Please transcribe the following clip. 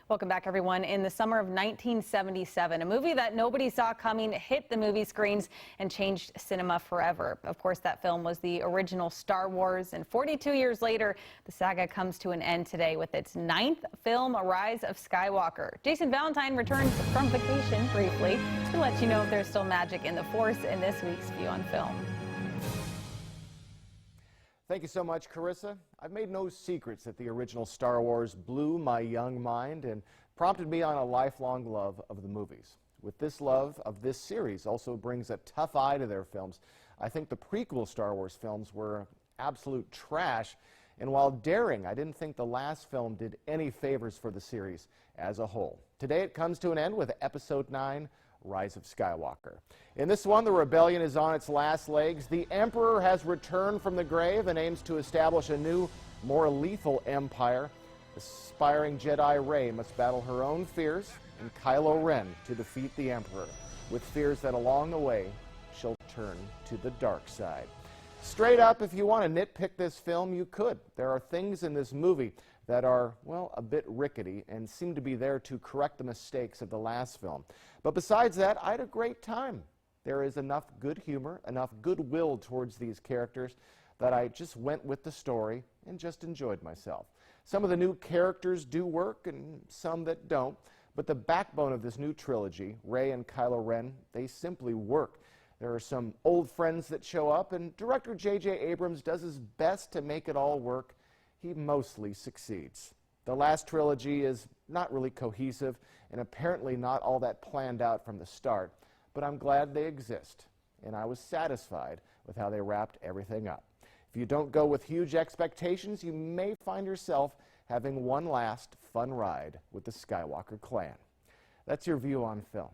Welcome back, everyone. In the summer of 1977, a movie that nobody saw coming hit the movie screens and changed cinema forever. Of course, that film was the original Star Wars, and 42 years later, the saga comes to an end today with its 9th film, A Rise of Skywalker. Jason Valentine returns from vacation briefly to let you know if there's still magic in the Force in this week's View on Film. Thank you so much, Carissa. I've made no secrets that the original Star Wars blew my young mind and prompted me on a lifelong love of the movies. With this love of this series also brings a tough eye to their films. I think the prequel Star Wars films were absolute trash, and while daring, I didn't think the last film did any favors for the series as a whole. Today it comes to an end with Episode 9, Rise of Skywalker. In this one, the rebellion is on its last legs. The Emperor has returned from the grave and aims to establish a new, more lethal empire. Aspiring Jedi Rey must battle her own fears and Kylo Ren to defeat the Emperor, with fears that along the way she'll turn to the dark side. Straight up, if you want to nitpick this film, you could. There are things in this movie that are, well, a bit rickety and seem to be there to correct the mistakes of the last film. But besides that, I had a great time. There is enough good humor, enough goodwill towards these characters that I just went with the story and just enjoyed myself. Some of the new characters do work and some that don't, but the backbone of this new trilogy, Rey and Kylo Ren, they simply work. There are some old friends that show up, and director J.J. Abrams does his best to make it all work. He mostly succeeds. The last trilogy is not really cohesive and apparently not all that planned out from the start, but I'm glad they exist, and I was satisfied with how they wrapped everything up. If you don't go with huge expectations, you may find yourself having one last fun ride with the Skywalker clan. That's your View on Film.